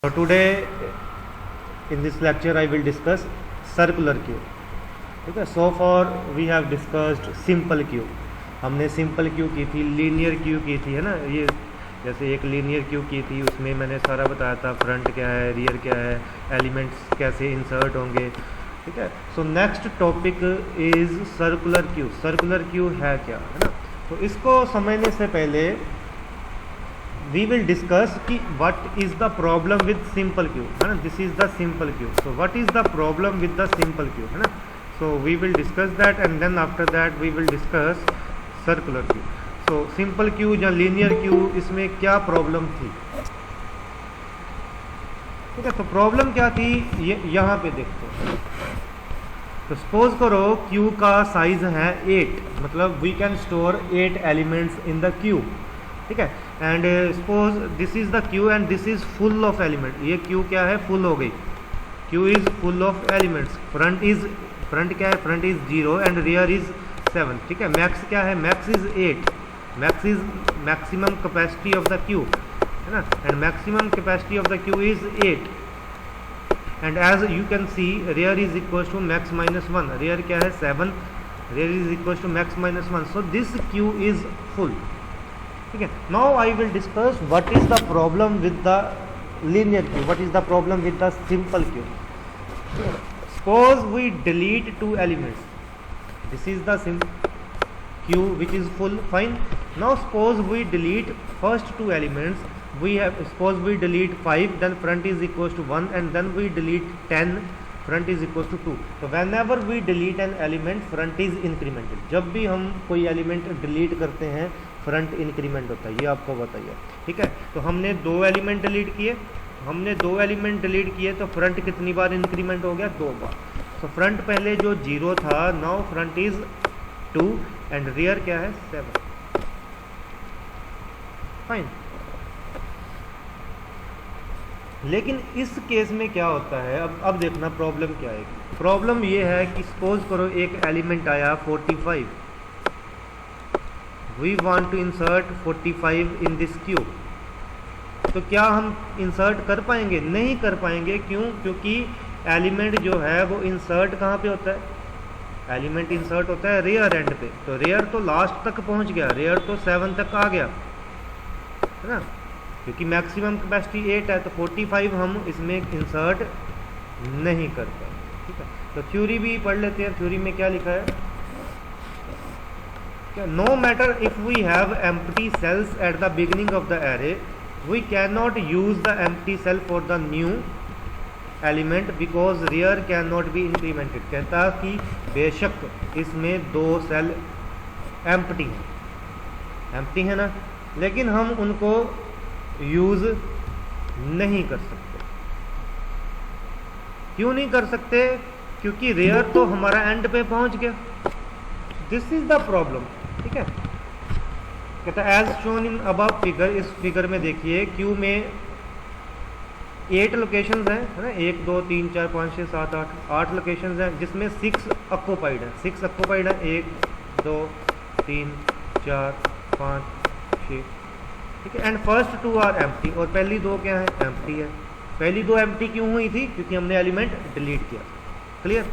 So today in this lecture I will discuss circular cube. ठीक है. So far we have discussed simple cube. हमने simple cube की थी, linear cube की थी, है ना. ये जैसे एक लीनियर क्यूब की थी, उसमें मैंने सारा बताया था फ्रंट क्या है, रियर क्या है, एलिमेंट्स कैसे इंसर्ट होंगे. ठीक है. So next topic is circular cube. Circular cube है क्या, है ना. तो इसको समझने से पहले we will discuss कि what is the problem with simple cube, है ना. This is the simple cube. So what is the problem with the simple cube, है ना. So we will discuss that and then after that we will discuss circular cube. So simple cube या linear cube, इसमें क्या problem थी. ठीक है. तो problem क्या थी ये यहाँ पे देखते हैं. तो सपोज करो क्यूब का साइज है 8, मतलब we can store 8 elements in the cube. ठीक है. And suppose this is the queue and this is full of element. ये क्यू क्या है, फुल हो गई. Queue is full of elements. Front क्या है, front is 0 and rear is 7. ठीक है. मैक्स क्या है, max is 8. Max is maximum capacity of the queue, है ना. And maximum capacity of the queue is 8. And as you can see rear is equal to max minus 1. Rear क्या है 7. Rear is equal to max minus 1. So this queue is full. ठीक है. Now I will discuss what is the problem with the linear queue, what is the problem with the simple queue. Suppose we delete 2 elements. This is the queue which is full. Fine. Now suppose we delete first 2 elements. We have suppose we delete 5, then front is equal to 1 and then we delete 10, front is equal to 2. तो whenever we delete an element front is incremented. जब भी हम कोई element delete करते हैं front increment होता है, ये आपको बताइए. ठीक है. तो हमने 2 एलिमेंट डिलीट किए, तो फ्रंट कितनी बार इंक्रीमेंट हो गया, 2 बार. तो फ्रंट पहले जो 0 था, now front is 2 and rear क्या है 7. फाइन. लेकिन इस केस में क्या होता है, अब देखना प्रॉब्लम क्या है. प्रॉब्लम ये है कि सपोज करो एक एलिमेंट आया 45. We want to insert 45 in this cube. तो क्या हम इंसर्ट कर पाएंगे, नहीं कर पाएंगे. क्यों, क्योंकि एलिमेंट जो है वो इंसर्ट कहाँ पे होता है, एलिमेंट इंसर्ट होता है रियर एंड पे. तो रियर तो लास्ट तक पहुंच गया, रियर तो 7 तक आ गया, है ना. क्योंकि मैक्सिमम कैपेसिटी 8 है, तो 45 हम इसमें इंसर्ट नहीं कर पाए. ठीक है. तो थ्योरी भी पढ़ लेते हैं. थ्योरी में क्या लिखा है, no matter if we have empty cells at the beginning of the array, we cannot use the empty cell for the new element because rear cannot be incremented. कहता कि बेशक इसमें 2 सेल एम्प्टी है ना, लेकिन हम उनको यूज नहीं कर सकते. क्यों नहीं कर सकते, क्योंकि रेयर तो हमारा एंड पे पहुंच गया. This is the problem. ठीक है. कहता है as shown in above figure. इस फिगर में देखिए क्यू में 8 लोकेशंस हैं, है ना. 1 2 3 4 5 6 7 8 लोकेशंस हैं, जिसमें 6 ऑक्युपाइड है. 6 ऑक्युपाइड है. 1 2 3 4 5 6. ठीक है. And first 2 are empty. और पहली 2 क्या है, एम्प्टी है. पहली 2 एम्प्टी क्यों हुई थी, क्योंकि हमने एलिमेंट डिलीट किया. Clear.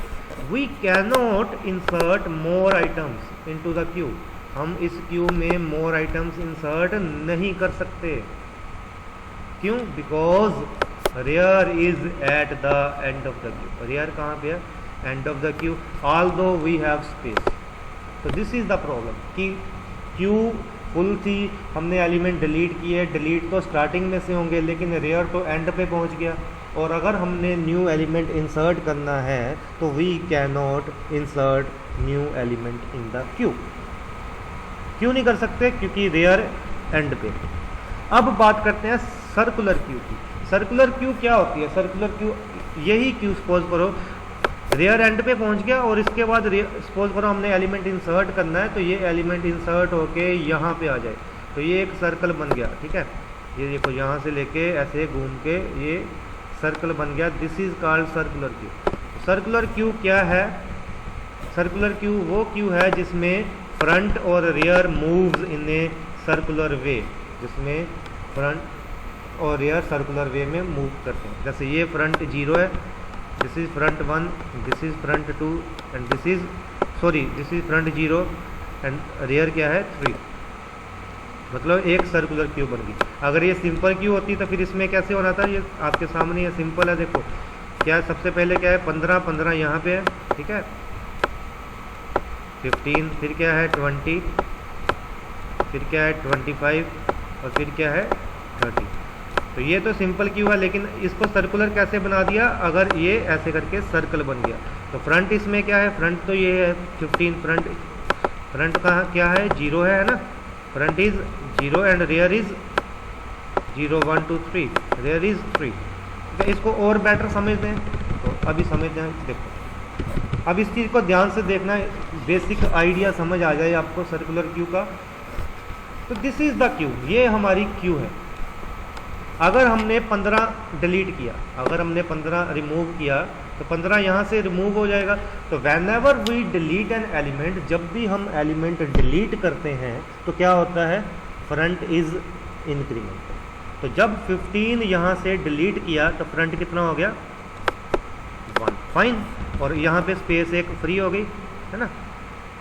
We cannot insert more items into the queue. हम इस क्यूब में मोर आइटम्स इंसर्ट नहीं कर सकते. क्यों, because rear is at the end of the queue. Rear कहाँ पे है, end of the queue, although we have space. तो दिस इज द प्रॉब्लम कि क्यूब फुल थी, हमने एलिमेंट डिलीट किए. डिलीट तो स्टार्टिंग में से होंगे, लेकिन रियर तो एंड पे पहुंच गया. और अगर हमने न्यू एलिमेंट इंसर्ट करना है तो we cannot insert new element in the queue. क्यों नहीं कर सकते, क्योंकि रियर एंड पे. अब बात करते हैं सर्कुलर क्यूब की. सर्कुलर क्यूब क्या होती है, सर्कुलर क्यूब यही क्यूब सपोज करो रियर एंड पे पहुंच गया और इसके बाद सपोज करो हमने एलिमेंट इंसर्ट करना है, तो ये एलिमेंट इंसर्ट होके यहाँ पे आ जाए, तो ये एक सर्कल बन गया. ठीक है. ये देखो यहाँ से लेके ऐसे घूम के ये सर्कल बन गया. This is called circular cube. Circular cube क्या है, सर्कुलर क्यूब वो क्यूब है जिसमें फ्रंट और rear moves in a circular way. जिसमें फ्रंट और रियर सर्कुलर वे में मूव करते हैं। जैसे ये फ्रंट 0 है, this is front 1, this is front 2 and this is front 0 and rear क्या है 3, मतलब एक सर्कुलर क्यू बन गई। अगर ये सिंपल क्यू होती तो फिर इसमें कैसे होना था, ये आपके सामने ये सिंपल है। देखो क्या सबसे पहले क्या है 15 15 यहाँ पे है, ठीक है, 15, फिर क्या है 20, फिर क्या है 25 और फिर क्या है 30। तो ये तो सिंपल क्यू है, लेकिन इसको सर्कुलर कैसे बना दिया, अगर ये ऐसे करके सर्कल बन गया। तो फ्रंट इसमें क्या है, फ्रंट तो ये है 15, फ्रंट कहाँ क्या है 0 है ना, front is 0 and rear is 0 1 2 3, rear is 3। इसको और बेटर समझते हैं, तो अभी समझते हैं। देखो अब इस चीज़ को ध्यान से देखना, बेसिक आइडिया समझ आ जाए आपको सर्कुलर क्यू का। तो दिस इज द क्यू, ये हमारी क्यू है। अगर हमने 15 डिलीट किया, अगर हमने 15 रिमूव किया तो 15 यहाँ से रिमूव हो जाएगा। तो whenever we delete an element, जब भी हम एलिमेंट डिलीट करते हैं तो क्या होता है, फ्रंट इज इंक्रीमेंट। तो जब 15 यहाँ से डिलीट किया तो फ्रंट कितना हो गया 1, फाइन। और यहाँ पे स्पेस एक फ्री हो गई है ना,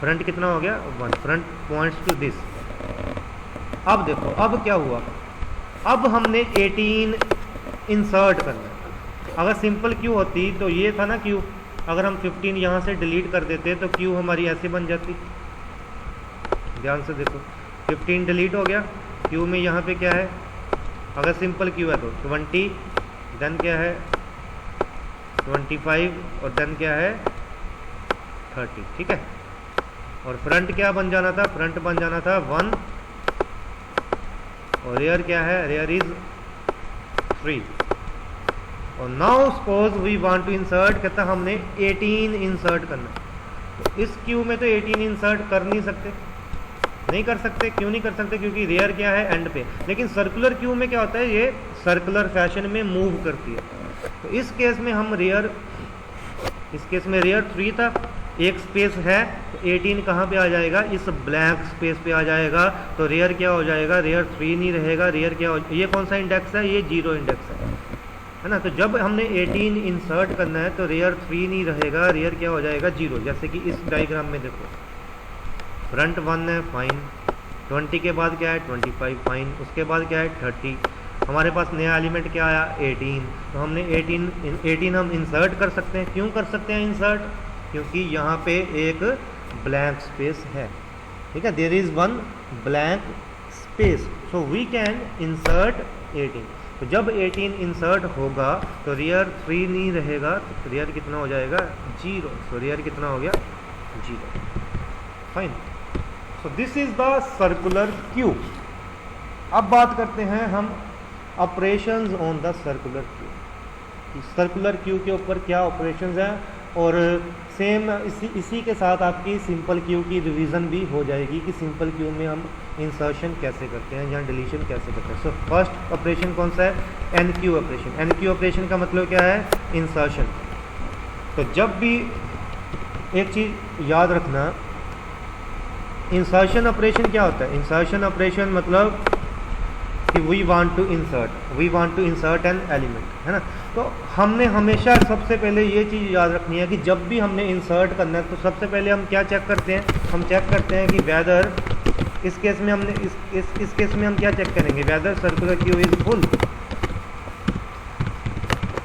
फ्रंट कितना हो गया 1, फ्रंट पॉइंट्स टू दिस। अब देखो अब क्या हुआ, अब हमने 18 इंसर्ट करना है। अगर सिंपल क्यू होती तो ये था ना क्यू, अगर हम 15 यहाँ से डिलीट कर देते तो क्यू हमारी ऐसे बन जाती। ध्यान से देखो 15 डिलीट हो गया, क्यू में यहाँ पे क्या है, अगर सिंपल क्यू है तो 20, देन क्या है 25 और देन क्या है 30, ठीक है। और फ्रंट क्या बन जाना था, फ्रंट बन जाना था 1 और रियर क्या है, रियर इज 3। और now suppose we want to insert, कहता हमने 18 इंसर्ट करना है। तो इस क्यू में तो 18 इंसर्ट कर नहीं सकते, नहीं कर सकते। क्यों नहीं कर सकते, क्योंकि रियर क्या है एंड पे। लेकिन सर्कुलर क्यू में क्या होता है, ये सर्कुलर फैशन में मूव करती है। तो इस केस में हम रियर, इस केस में रियर 3 था, एक स्पेस है तो 18 कहाँ पे आ जाएगा, इस ब्लैंक स्पेस पे आ जाएगा। तो रियर क्या हो जाएगा, रियर 3 नहीं रहेगा, रियर क्या हो, ये कौन सा इंडेक्स है, ये 0 इंडेक्स है ना। तो जब हमने 18 इंसर्ट करना है तो रियर 3 नहीं रहेगा, रियर क्या हो जाएगा 0। जैसे कि इस डायग्राम में देखो फ्रंट 1 है, फाइन, 20 के बाद क्या है 25, फाइन, उसके बाद क्या है 30, हमारे पास नया एलिमेंट क्या आया 18। तो हमने 18 हम इंसर्ट कर सकते हैं। क्यों कर सकते हैं इंसर्ट, क्योंकि यहाँ पे एक ब्लैंक स्पेस है, ठीक है, there is one blank space, so we can insert 18। तो जब 18 इंसर्ट होगा तो रियर 3 नहीं रहेगा, तो रियर कितना हो जाएगा 0। सो रियर कितना हो गया 0, fine. So this is the circular queue. अब बात करते हैं हम operations on the circular queue. Circular queue के ऊपर क्या ऑपरेशंस हैं, और सेम इसी के साथ आपकी सिंपल क्यू की रिवीजन भी हो जाएगी कि सिंपल क्यू में हम इंसर्शन कैसे करते हैं या डिलीशन कैसे करते हैं। सो फर्स्ट ऑपरेशन कौन सा है, enqueue operation. Enqueue operation का मतलब क्या है, इंसर्शन। तो जब भी एक चीज़ याद रखना, इंसर्शन ऑपरेशन क्या होता है, इंसर्शन ऑपरेशन मतलब कि we want to insert an element, है ना। तो हमने हमेशा सबसे पहले ये चीज़ याद रखनी है कि जब भी हमने इंसर्ट करना है तो सबसे पहले हम क्या चेक करते हैं, हम चेक करते हैं कि वेदर, इस केस में हमने इस केस में हम क्या चेक करेंगे, whether circular queue is full,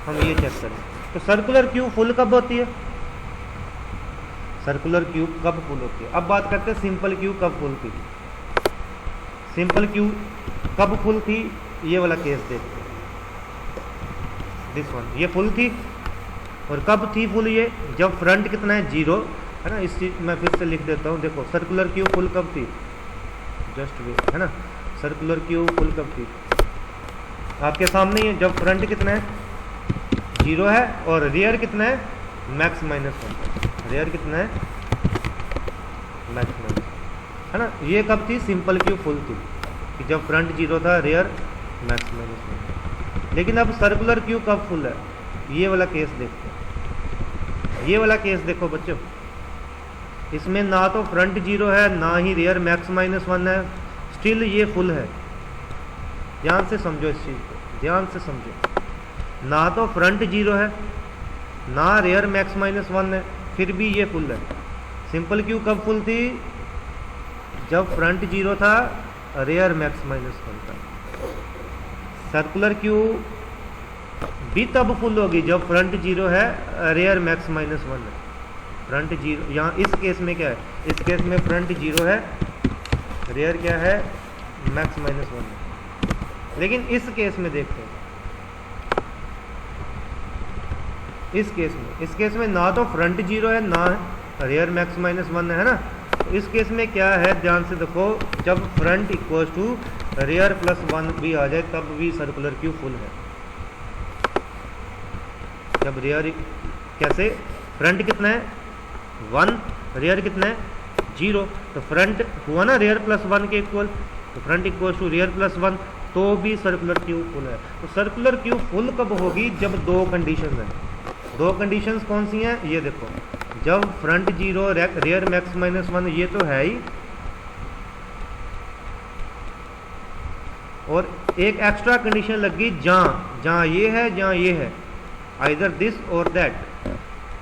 हम ये चेक करें। तो सर्कुलर क्यू फुल कब होती है, सर्कुलर क्यू कब फुल होती है। अब बात करते हैं सिंपल क्यू कब फुल थी। सिंपल क्यू कब फुल थी, ये वाला केस देखते हैं, दिस वन, ये फुल थी। और कब थी फुल, ये जब फ्रंट कितना है 0, है ना। इस चीज मैं फिर से लिख देता हूँ, देखो सर्कुलर क्यू फुल कब थी, जस्ट वेट, है ना। सर्कुलर क्यू फुल कब थी, आपके सामने ही, जब फ्रंट कितना है 0 है और रियर कितना है मैक्स -1, रियर कितना है मैक्स -1, है ना। ये कब थी, सिंपल क्यू फुल थी कि जब फ्रंट 0 था, रियर मैक्स -1। लेकिन अब सर्कुलर क्यू कब फुल है, ये वाला केस देखते हैं। ये वाला केस देखो बच्चों, इसमें ना तो फ्रंट 0 है ना ही रियर मैक्स -1 है, स्टिल ये फुल है। ध्यान से समझो इस चीज़ को, ध्यान से समझो, ना तो फ्रंट जीरो है ना रेयर मैक्स माइनस वन है, फिर भी ये फुल है। सिंपल क्यू कब फुल थी? जब फ्रंट जीरो था, रेयर मैक्स माइनस वन था। सर्कुलर क्यू भी तब फुल होगी जब फ्रंट जीरो है, रेयर मैक्स माइनस वन है। फ्रंट जीरो, यहाँ इस केस में क्या है? इस केस में फ्रंट जीरो है, रेयर क्या है? मैक्स माइनस वन है। लेकिन इस केस में देखते हैं, इस केस में ना तो फ्रंट जीरो है ना रेयर मैक्स माइनस वन है ना। तो इस केस में क्या है, ध्यान से देखो, जब front equal to rear plus one भी आ जाए तब भी सर्कुलर क्यू फुल है। जब रेयर कैसे, फ्रंट कितना है? वन, रेयर कितना है? जीरो। तो फ्रंट हुआ ना रेयर प्लस वन के इक्वल, तो front equal to rear plus one, तो भी सर्कुलर क्यू फुल है। तो सर्कुलर क्यू फुल कब होगी? जब दो कंडीशन है। दो कंडीशंस कौन सी हैं? ये देखो, जब front zero, rear max minus one, ये तो है ही, और एक एक्स्ट्रा कंडीशन लगी जहाँ ये है, जहाँ ये है, आइदर दिस और दैट,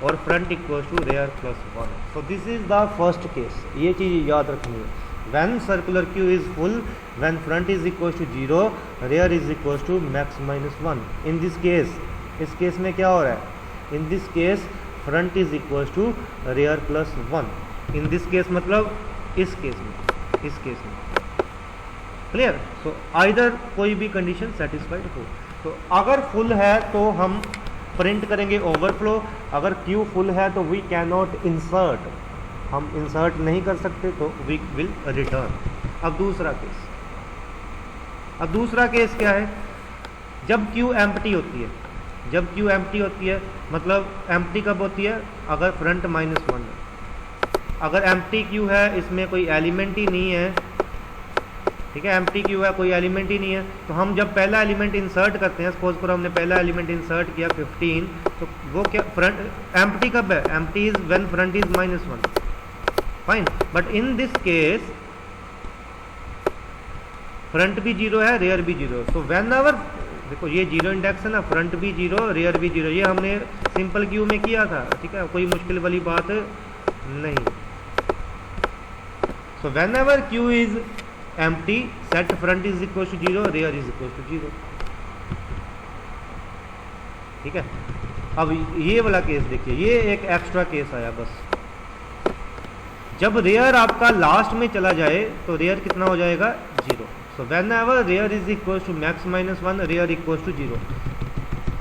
और front equal to rear plus one. So this is the first case, ये चीज़ याद रखनी है। When circular queue is full, when front is equal to zero, rear is equal to max minus one. In this case, इस case में क्या हो रहा है? In this case front is equal to rear plus one. In this case मतलब इस case में clear. So either कोई भी कंडीशन सेटिस्फाइड हो। तो अगर फुल है तो हम प्रिंट करेंगे ओवरफ्लो, अगर क्यू फुल है तो वी कैन नॉट इंसर्ट, हम इंसर्ट नहीं कर सकते, तो वी विल रिटर्न। अब दूसरा केस क्या है? जब क्यू एम्प्टी होती है। जब क्यू एम्प्टी होती है मतलब एम्प्टी कब होती है? अगर फ्रंट माइनस वन है। अगर एम्प्टी क्यू है, इसमें कोई एलिमेंट ही नहीं है, ठीक है, एम्प्टी क्यू है, कोई एलिमेंट ही नहीं है, तो हम जब पहला एलिमेंट इंसर्ट करते हैं, सपोज करो हमने पहला एलिमेंट इंसर्ट किया 15, तो वो क्या, फ्रंट एम्प्टी कब है? Empty is when front is minus one, fine. But in this case front भी जीरो है, रेयर भी जीरो। तो व्हेन एवर, देखो ये जीरो इंडेक्स है ना, फ्रंट भी जीरो, रेयर भी जीरो, ये हमने सिंपल क्यू में किया था, ठीक है, कोई मुश्किल वाली बात नहीं। So whenever queue is empty, set front is equal to zero, rear is equal to zero, ठीक है। अब ये वाला केस देखिए, ये एक एक्स्ट्रा केस आया बस। जब रेयर आपका लास्ट में चला जाए तो रेयर कितना हो जाएगा? Zero. So whenever rear is equal to max minus one, rear equal to zero.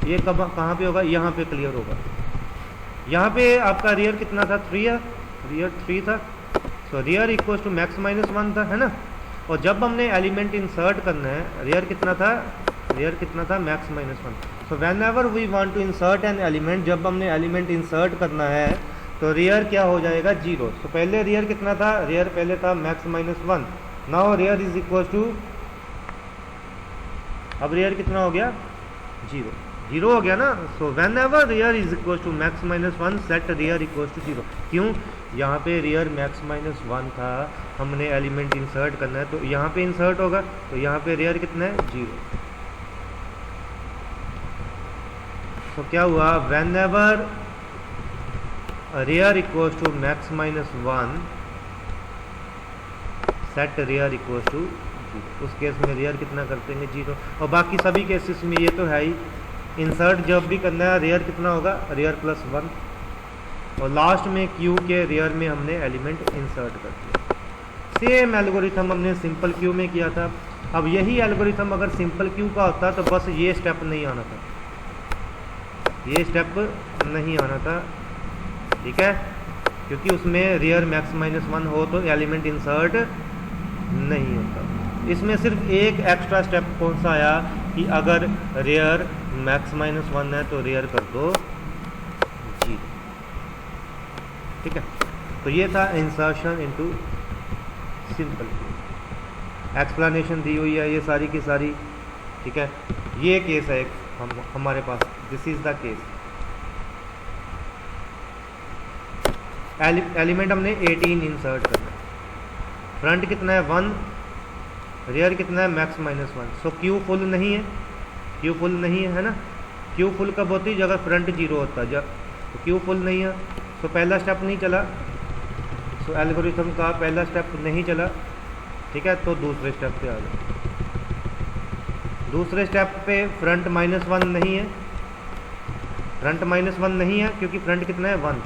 ये कब कहाँ पे होगा? यहाँ पे क्लियर होगा। यहाँ पे आपका रेयर कितना था? 3 है, रेयर 3 था। So rear equal to max minus one था, है ना। और जब हमने एलिमेंट इंसर्ट करना है, रेयर कितना था? रेयर कितना था? Max minus one. So whenever we want to insert an element, जब हमने एलिमेंट इंसर्ट करना है तो रेयर क्या हो जाएगा? जीरो। तो पहले रेयर कितना था? रेयर पहले था max minus one. Now rear is equal to, अब रेयर कितना हो गया? जीरो। जीरो हो गया ना। So whenever rear is equal to max minus one, set rear equal to zero. क्यों? यहाँ पे रेयर मैक्स माइनस वन था, हमने एलिमेंट इंसर्ट करना है तो यहाँ पे इंसर्ट होगा, तो यहाँ पे रेयर कितना है? जीरो। तो क्या हुआ? Whenever rear equal to max minus one, set rear equal to zero. उस केस में रेयर कितना कर देंगे? जीरो। और बाकी सभी केसेस में ये तो है ही, इंसर्ट जब भी करना है रेयर कितना होगा? Rare plus one. और लास्ट में क्यू के रेयर में हमने एलिमेंट इंसर्ट कर दिया। सेम एल्गोरिथम हमने सिंपल क्यू में किया था। अब यही एल्गोरिथम अगर सिंपल क्यू का होता तो बस ये स्टेप नहीं आना था, ये स्टेप नहीं आना था, ठीक है, क्योंकि उसमें रेयर मैक्स माइनस वन हो तो एलिमेंट इंसर्ट नहीं होता। इसमें सिर्फ एक एक्स्ट्रा स्टेप कौन सा आया कि अगर रेयर मैक्स माइनस वन है तो रेयर कर दो जी, ठीक है। तो ये था insertion into simple queue. Explanation दी हुई है ये सारी की सारी, ठीक है। ये केस है एक हमारे पास, this is the case. Element हमने 18 इंसर्ट करना है, फ्रंट कितना है 1, रेयर कितना है मैक्स माइनस 1। सो क्यू फुल नहीं है, क्यू फुल नहीं है ना। क्यू फुल कब होती है? अगर फ्रंट जीरो होता है। जब तो क्यू फुल नहीं है तो पहला स्टेप नहीं चला, तो एल्गोरिथम का पहला स्टेप नहीं चला, ठीक है। तो दूसरे स्टेप पे आ जाओ। दूसरे स्टेप पे फ्रंट -1 नहीं है, फ्रंट -1 नहीं है क्योंकि फ्रंट कितना है 1,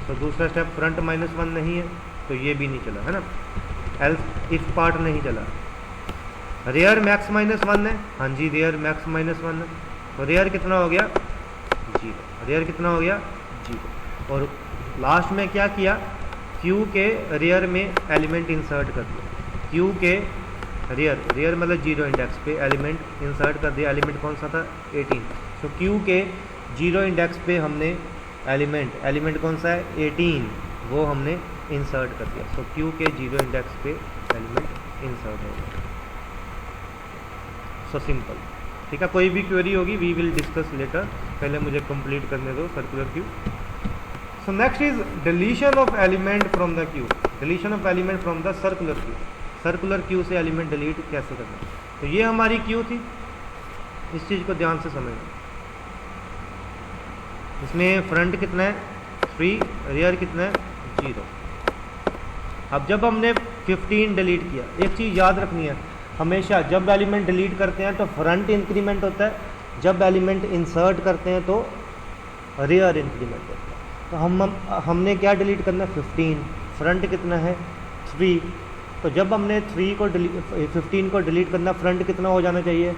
तो दूसरा स्टेप फ्रंट -1 नहीं है तो ये भी नहीं चला, है ना। एल्स इफ पार्ट नहीं चला। रेयर मैक्स -1 है, हाँ जी रेयर मैक्स -1 है, तो रेयर कितना हो गया 0, रेयर कितना हो गया 0। और लास्ट में क्या किया, क्यू के रेयर में एलिमेंट इंसर्ट कर दिया। क्यू के रेयर, रेयर मतलब 0 इंडेक्स पे एलिमेंट इंसर्ट कर दिया। एलिमेंट कौन सा था 18, तो क्यू के 0 इंडेक्स पे हमने एलिमेंट कौन सा है 18, वो हमने इंसर्ट कर दिया। सो क्यू के 0 इंडेक्स पे एलिमेंट इंसर्ट हो गया। सो सिंपल, ठीक है। कोई भी क्वेरी होगी वी विल डिस्कस लेटर, पहले मुझे कंप्लीट करने दो circular queue. So next is deletion of element from the Q, deletion of element from the circular queue. Circular queue से एलिमेंट डिलीट कैसे करना। तो ये हमारी क्यू थी, इस चीज़ को ध्यान से समझना। इसमें फ्रंट कितना है 3, रेयर कितना है 0। अब जब हमने 15 डिलीट किया, एक चीज़ याद रखनी है हमेशा, जब एलिमेंट डिलीट करते हैं तो फ्रंट इंक्रीमेंट होता है, जब एलिमेंट इंसर्ट करते हैं तो रेयर इंक्रीमेंट होता है। तो हमने क्या डिलीट करना है 15, फ्रंट कितना है 3, तो जब हमने 15 को डिलीट करना, फ्रंट कितना हो जाना चाहिए,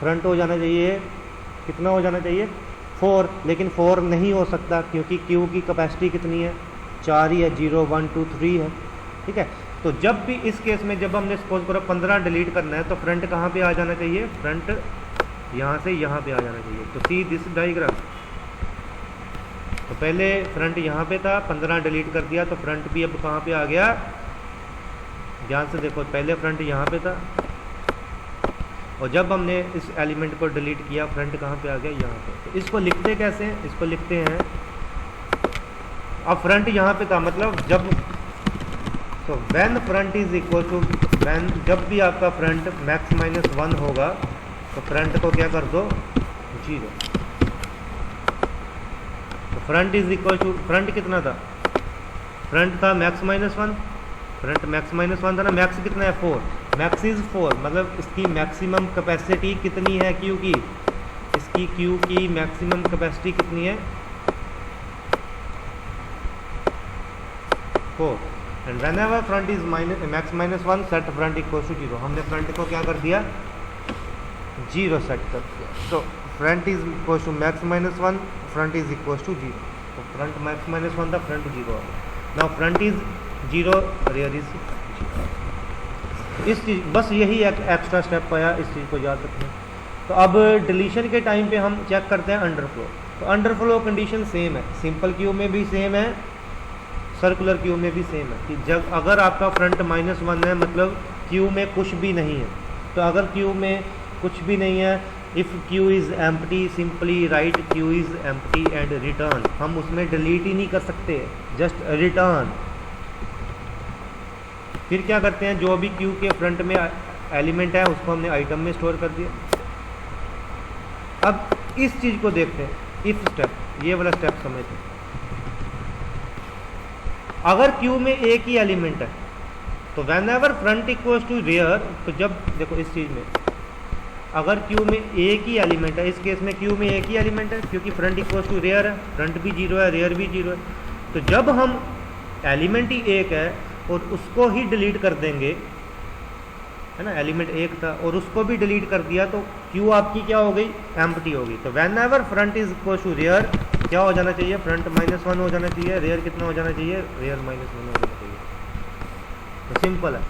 फ्रंट हो जाना चाहिए कितना हो जाना चाहिए 4, लेकिन 4 नहीं हो सकता क्योंकि क्यू की कैपेसिटी कितनी है 4 ही है, 0 1 2 3 है, ठीक है। तो जब भी इस केस में जब हमने सपोज करो 15 डिलीट करना है तो फ्रंट कहाँ पे आ जाना चाहिए, फ्रंट यहाँ से यहाँ पे आ जाना चाहिए। तो सी दिस डायग्राम, तो पहले फ्रंट यहाँ पे था, 15 डिलीट कर दिया तो फ्रंट भी अब कहाँ पे आ गया, ध्यान से देखो, पहले फ्रंट यहाँ पे था और जब हमने इस एलिमेंट को डिलीट किया फ्रंट कहाँ पे आ गया यहाँ पे। तो इसको लिखते कैसे हैं, इसको लिखते हैं, अब फ्रंट यहाँ पे था मतलब जब, तो when front is equal to when, जब भी आपका फ्रंट मैक्स -1 होगा तो फ्रंट को क्या कर दो 0। तो front is equal to, front कितना था, फ्रंट था मैक्स -1, फ्रंट मैक्स -1 था ना, मैक्स कितना है 4, मैक्स इज 4 मतलब इसकी मैक्सिमम कैपेसिटी कितनी है क्यू की, इसकी क्यू की मैक्सिमम कैपेसिटी कितनी है 4। And whenever front is max -1 set front equal to 0, हमने फ्रंट को क्या कर दिया 0 सेट कर दिया। तो front is equal to max -1, front is equal to 0, तो फ्रंट मैक्स -1 था, फ्रंट 0 आ गया। Now front is 0, rear is 0। इस चीज़ बस यही एक एक्स्ट्रा स्टेप आया, इस चीज़ को याद रखना। तो अब डिलीशन के टाइम पे हम चेक करते हैं अंडरफ्लो। तो अंडरफ्लो कंडीशन सेम है, सिंपल क्यू में भी सेम है, सर्कुलर क्यू में भी सेम है कि जब अगर आपका फ्रंट -1 है मतलब क्यू में कुछ भी नहीं है, तो अगर क्यू में कुछ भी नहीं है, if Q is empty simply write Q is empty and return. हम उसमें डिलीट ही नहीं कर सकते, जस्ट रिटर्न। फिर क्या करते हैं, जो भी क्यू के फ्रंट में एलिमेंट है उसको हमने आइटम में स्टोर कर दिया। अब इस चीज़ को देखते हैं, इफ स्टेप, ये वाला स्टेप समझते हैं। अगर क्यू में एक ही एलिमेंट है तो whenever front equals to rear, तो जब देखो इस चीज़ में अगर क्यू में एक ही एलिमेंट है, इस केस में क्यू में एक ही एलिमेंट है क्योंकि फ्रंट इक्वल्स टू रेयर है, फ्रंट भी 0 है, रेयर भी 0 है, तो जब हम एलिमेंट ही एक है और उसको ही डिलीट कर देंगे, है ना, एलिमेंट एक था और उसको भी डिलीट कर दिया तो क्यू आपकी क्या हो गई, एम्प्टी हो गई। तो whenever front is equal to rear क्या हो जाना चाहिए, फ्रंट -1 हो जाना चाहिए, रेयर कितना हो जाना चाहिए, रेयर -1 हो जाना चाहिए। तो सिंपल है।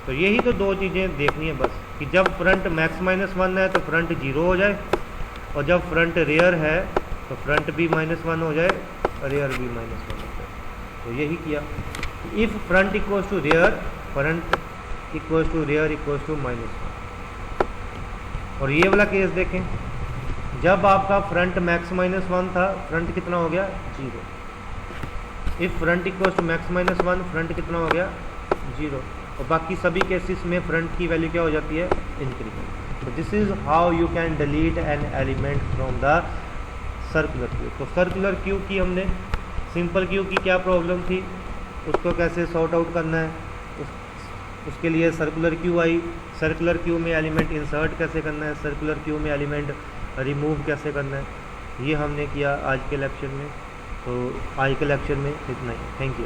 तो यही तो दो चीज़ें देखनी है बस, कि जब फ्रंट मैक्स -1 है तो फ्रंट 0 हो जाए, और जब फ्रंट रेयर है तो फ्रंट भी -1 हो जाए, रेयर भी -1 हो जाए। तो यही किया, if front equals to rear, front equals to rear equals to -1। और ये वाला केस देखें, जब आपका फ्रंट मैक्स -1 था, फ्रंट कितना हो गया 0। If front equals to max -1, front कितना हो गया 0। और बाकी सभी केसेस में फ्रंट की वैल्यू क्या हो जाती है, increment. This is how you can delete an element from the circular queue. तो सर्कुलर क्यू की हमने, सिंपल क्यू की क्या प्रॉब्लम थी, उसको कैसे सॉर्ट आउट करना है, उसके लिए circular Q I. Circular queue में एलिमेंट इंसर्ट कैसे करना है, सर्कुलर क्यू में एलिमेंट रिमूव कैसे करना है, ये हमने किया आज के लेक्चर में। तो आज के लेक्चर में इतना ही। Thank you.